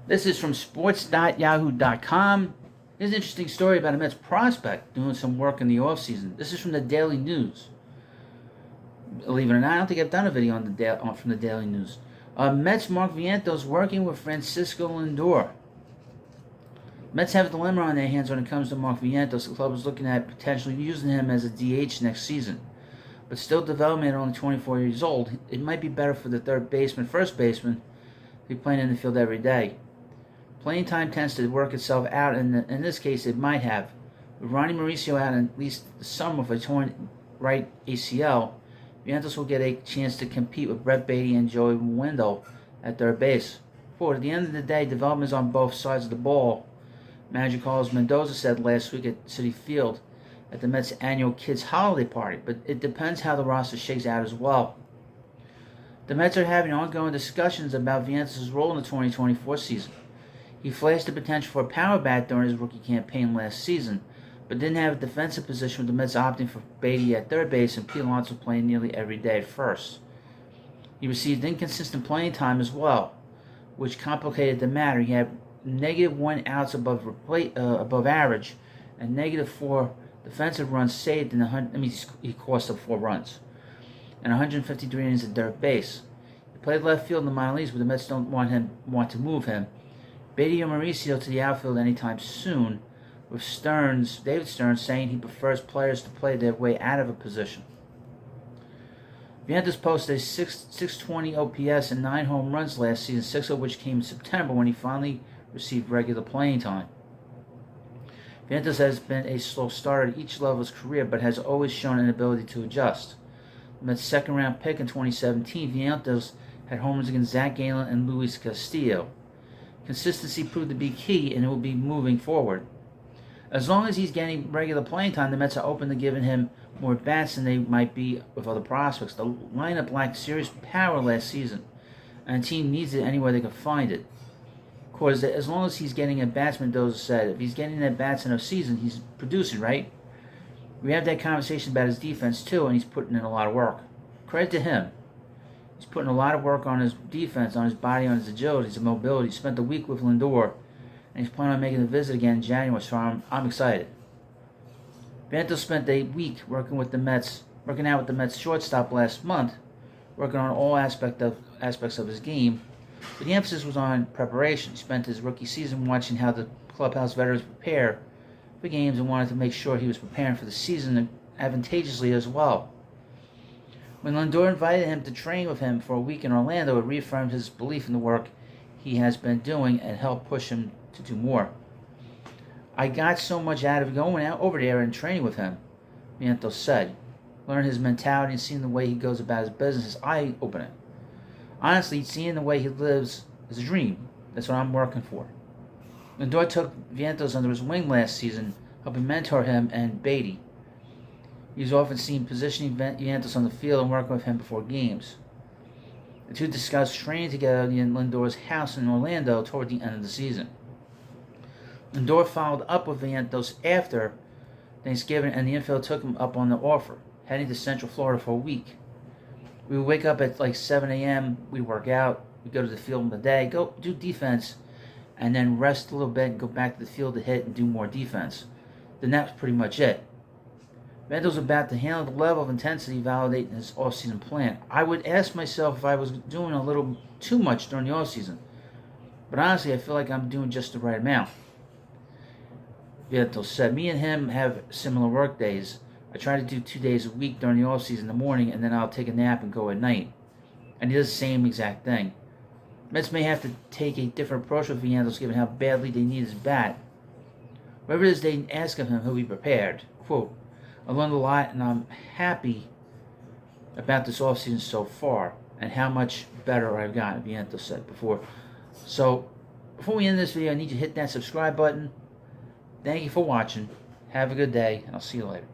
This is from sports.yahoo.com. Here's an interesting story about a Mets prospect doing some work in the offseason. This is from the Daily News. Believe it or not, I don't think I've done a video on from the Daily News. Mets Mark Vientos working with Francisco Lindor. Mets have a dilemma on their hands when it comes to Mark Vientos. The club is looking at potentially using him as a DH next season. But still developing at only 24 years old, it might be better for the first baseman, to be playing in the field every day. Playing time tends to work itself out, and in this case, it might have. With Ronnie Mauricio out at least the summer with a torn right ACL, Vientos will get a chance to compete with Brett Beatty and Joey Wendell at third base. At the end of the day, development is on both sides of the ball. Manager Carlos Mendoza said last week at Citi Field at the Mets' annual Kids Holiday Party, but it depends how the roster shakes out as well. The Mets are having ongoing discussions about Vientos' role in the 2024 season. He flashed the potential for a power bat during his rookie campaign last season, but didn't have a defensive position with the Mets opting for Beatty at third base and Pete Alonso playing nearly every day at first. He received inconsistent playing time as well, which complicated the matter. He had -1 outs above average and -4 defensive runs saved he cost up 4 runs and 153 innings at third base. He played left field in the minor leagues, but the Mets don't want to move him. Beatty or Mauricio to the outfield anytime soon, with David Stearns saying he prefers players to play their way out of a position. Vientos posted a 620 OPS and 9 home runs last season, 6 of which came in September when he finally received regular playing time. Vientos has been a slow starter at each level of his career, but has always shown an ability to adjust. The Mets' second-round pick in 2017, Vientos had homers against Zach Gallen and Luis Castillo. Consistency proved to be key, and it will be moving forward. As long as he's getting regular playing time, the Mets are open to giving him more bats than they might be with other prospects. The lineup lacked serious power last season, and the team needs it anywhere they can find it. Of course, as long as he's getting at bats, Mendoza said, if he's getting at bats in a season, he's producing, right? We have that conversation about his defense too, and he's putting in a lot of work. Credit to him. He's putting a lot of work on his defense, on his body, on his agility, his mobility. He spent a week with Lindor, and he's planning on making a visit again in January, so I'm excited. Vientos spent a week working out with the Mets shortstop last month, working on all aspects of his game, but the emphasis was on preparation. He spent his rookie season watching how the clubhouse veterans prepare for games and wanted to make sure he was preparing for the season advantageously as well. When Lindor invited him to train with him for a week in Orlando, it reaffirmed his belief in the work he has been doing and helped push him to do more. I got so much out of going out over there and training with him, Vientos said. Learning his mentality and seeing the way he goes about his business is eye-opening. Honestly, seeing the way he lives is a dream. That's what I'm working for. Lindor took Vientos under his wing last season, helping mentor him and Beatty. He was often seen positioning Vientos on the field and working with him before games. The two discussed training together in Lindor's house in Orlando toward the end of the season. Lindor followed up with Vientos after Thanksgiving, and the infield took him up on the offer, heading to Central Florida for a week. We would wake up at like 7 a.m., we'd work out, we'd go to the field in the day, go do defense, and then rest a little bit and go back to the field to hit and do more defense. Then that was pretty much it. Vientos was about to handle the level of intensity validating his offseason plan. I would ask myself if I was doing a little too much during the offseason, but honestly, I feel like I'm doing just the right amount. Vientos said, me and him have similar work days. I try to do 2 days a week during the offseason in the morning, and then I'll take a nap and go at night. And he does the same exact thing. Mets may have to take a different approach with Vientos given how badly they need his bat. Whatever it is they ask of him, he'll be prepared. Quote, I learned a lot, and I'm happy about this offseason so far and how much better I've gotten, Vientos said before. So, before we end this video, I need you to hit that subscribe button. Thank you for watching. Have a good day, and I'll see you later.